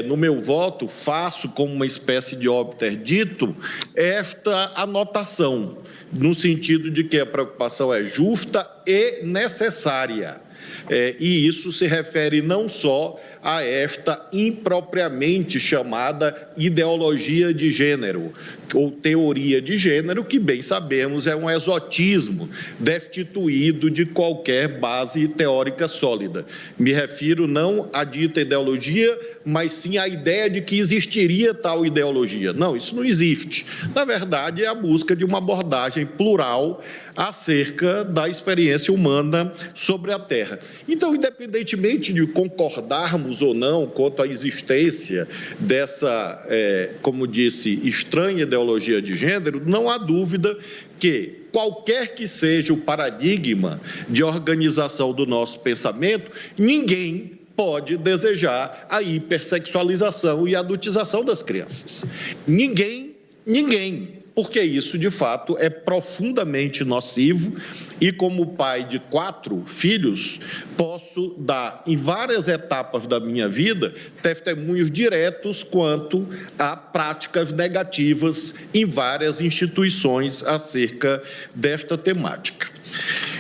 no meu voto, faço como uma espécie de óbiter dito esta anotação, no sentido de que a preocupação é justa e necessária. E isso se refere não só a esta impropriamente chamada ideologia de gênero, ou teoria de gênero, que bem sabemos é um exotismo destituído de qualquer base teórica sólida. Me refiro não à dita ideologia, mas sim à ideia de que existiria tal ideologia. Não, isso não existe. Na verdade, é a busca de uma abordagem plural acerca da experiência humana sobre a Terra. Então, independentemente de concordarmos ou não quanto à existência dessa, como disse, estranha ideologia de gênero, não há dúvida que qualquer que seja o paradigma de organização do nosso pensamento, ninguém pode desejar a hipersexualização e adultização das crianças. Ninguém, porque isso, de fato, é profundamente nocivo e, como pai de 4 filhos, posso dar, em várias etapas da minha vida, testemunhos diretos quanto a práticas negativas em várias instituições acerca desta temática.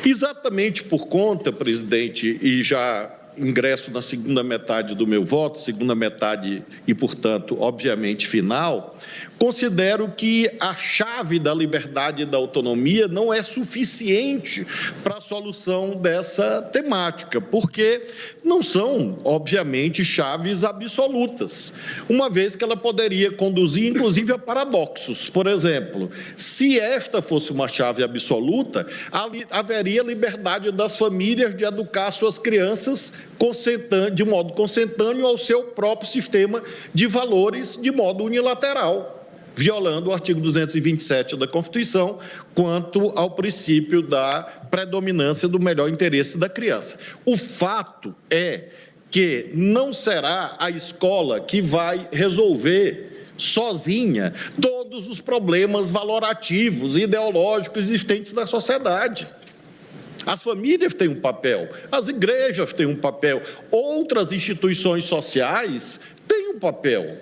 Exatamente por conta, presidente, e já ingresso na segunda metade do meu voto, segunda metade e, portanto, obviamente, final, considero que a chave da liberdade e da autonomia não é suficiente para a solução dessa temática, porque não são, obviamente, chaves absolutas, uma vez que ela poderia conduzir, inclusive, a paradoxos. Por exemplo, se esta fosse uma chave absoluta, haveria liberdade das famílias de educar suas crianças de modo consentâneo ao seu próprio sistema de valores de modo unilateral, violando o artigo 227 da Constituição quanto ao princípio da predominância do melhor interesse da criança. O fato é que não será a escola que vai resolver sozinha todos os problemas valorativos e ideológicos existentes na sociedade. As famílias têm um papel, as igrejas têm um papel, outras instituições sociais têm um papel.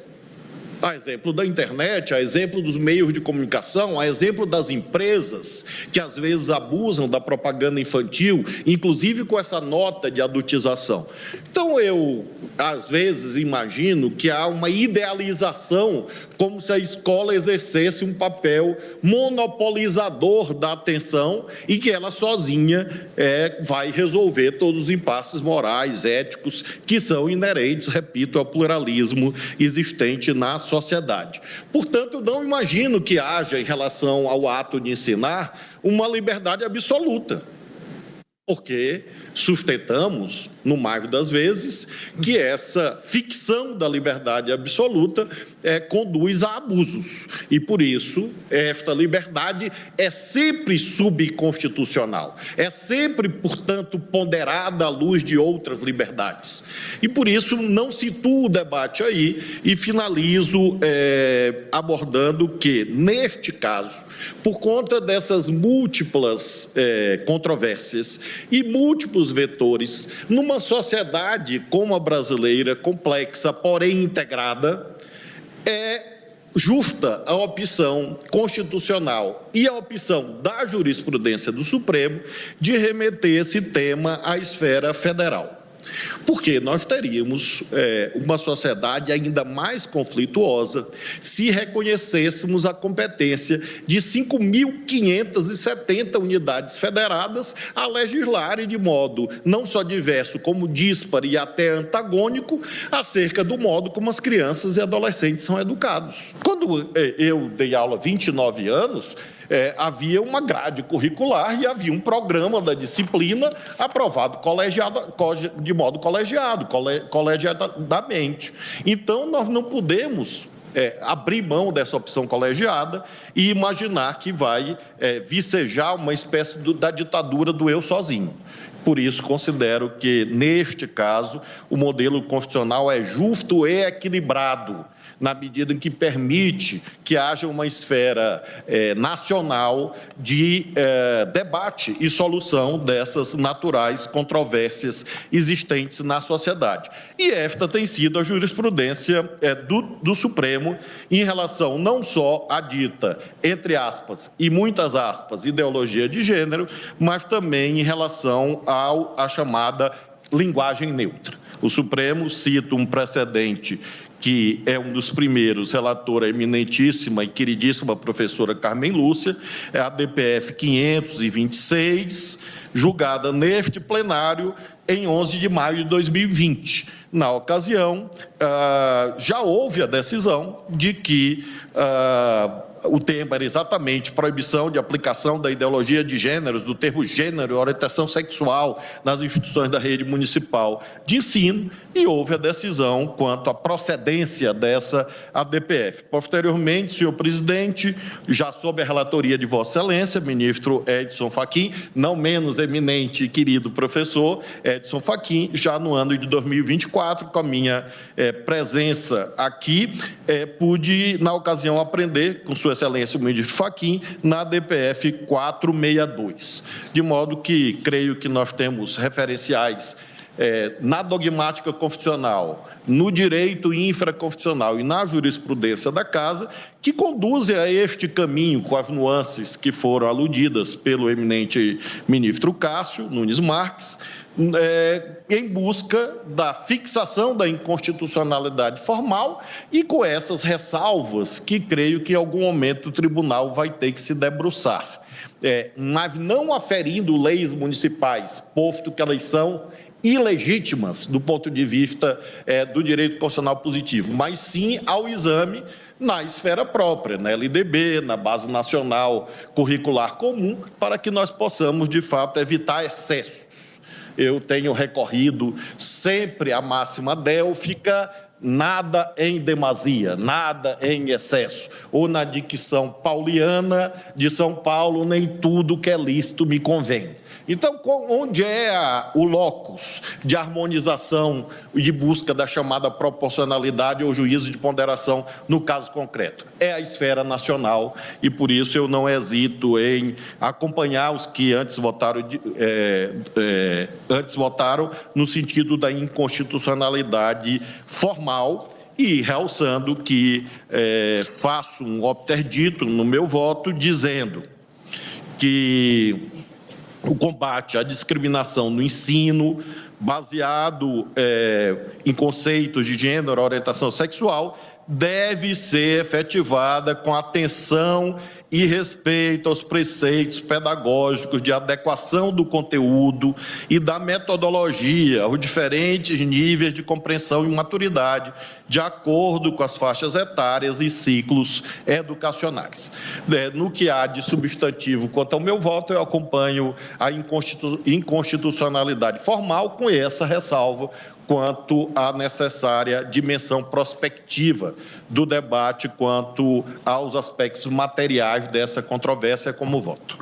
A exemplo da internet, a exemplo dos meios de comunicação, a exemplo das empresas que às vezes abusam da propaganda infantil, inclusive com essa nota de adultização. Então, eu, às vezes, imagino que há uma idealização como se a escola exercesse um papel monopolizador da atenção e que ela sozinha vai resolver todos os impasses morais, éticos, que são inerentes, repito, ao pluralismo existente na sociedade. Portanto, não imagino que haja, em relação ao ato de ensinar, uma liberdade absoluta, porque sustentamos, no mais das vezes, que essa ficção da liberdade absoluta conduz a abusos. E, por isso, esta liberdade é sempre subconstitucional, é sempre, portanto, ponderada à luz de outras liberdades. E, por isso, não situo o debate aí e finalizo abordando que, neste caso, por conta dessas múltiplas controvérsias e múltiplos vetores, numa sociedade como a brasileira, complexa, porém integrada, é justa a opção constitucional e a opção da jurisprudência do Supremo de remeter esse tema à esfera federal. Porque nós teríamos uma sociedade ainda mais conflituosa se reconhecêssemos a competência de 5.570 unidades federadas a legislarem de modo não só diverso, como díspare e até antagônico, acerca do modo como as crianças e adolescentes são educados. Quando eu dei aula há 29 anos, havia uma grade curricular e havia um programa da disciplina aprovado de modo colegiadamente. Então, nós não podemos abrir mão dessa opção colegiada e imaginar que vai vicejar uma espécie da ditadura do eu sozinho. Por isso, considero que, neste caso, o modelo constitucional é justo e equilibrado, na medida em que permite que haja uma esfera nacional de debate e solução dessas naturais controvérsias existentes na sociedade. E esta tem sido a jurisprudência do Supremo em relação não só à dita, entre aspas, e muitas aspas, ideologia de gênero, mas também em relação à chamada linguagem neutra. O Supremo cita um precedente que é um dos primeiros, relatora eminentíssima e queridíssima professora Carmen Lúcia, é a DPF 526, julgada neste plenário em 11 de maio de 2020. Na ocasião, já houve a decisão de que o tema era exatamente proibição de aplicação da ideologia de gêneros, do termo gênero e orientação sexual nas instituições da rede municipal de ensino, e houve a decisão quanto à procedência dessa ADPF. Posteriormente, senhor presidente, já sob a relatoria de Vossa Excelência, ministro Edson Fachin, não menos eminente e querido professor Edson Fachin, já no ano de 2024, com a minha presença aqui, pude, na ocasião, aprender com Sua Excelência o ministro Fachin na DPF 462. De modo que creio que nós temos referenciais na dogmática constitucional, no direito infraconstitucional e na jurisprudência da Casa, que conduzem a este caminho com as nuances que foram aludidas pelo eminente ministro Cássio Nunes Marques, em busca da fixação da inconstitucionalidade formal e com essas ressalvas que creio que em algum momento o tribunal vai ter que se debruçar. Mas não aferindo leis municipais, posto que elas são ilegítimas do ponto de vista do direito constitucional positivo, mas sim ao exame na esfera própria, na LDB, na Base Nacional Curricular Comum, para que nós possamos, de fato, evitar excessos. Eu tenho recorrido sempre à máxima délfica, nada em demasia, nada em excesso, ou na dicção pauliana de São Paulo, nem tudo que é lícito me convém. Então, onde é o locus de harmonização e de busca da chamada proporcionalidade ou juízo de ponderação no caso concreto? É a esfera nacional e, por isso, eu não hesito em acompanhar os que antes votaram no sentido da inconstitucionalidade formal, e realçando que faço um obter-dito no meu voto, dizendo que o combate à discriminação no ensino, baseado em conceitos de gênero, orientação sexual, deve ser efetivada com atenção e respeito aos preceitos pedagógicos de adequação do conteúdo e da metodologia aos diferentes níveis de compreensão e maturidade, de acordo com as faixas etárias e ciclos educacionais. No que há de substantivo quanto ao meu voto, eu acompanho a inconstitucionalidade formal, com essa ressalva quanto à necessária dimensão prospectiva do debate quanto aos aspectos materiais dessa controvérsia, como voto.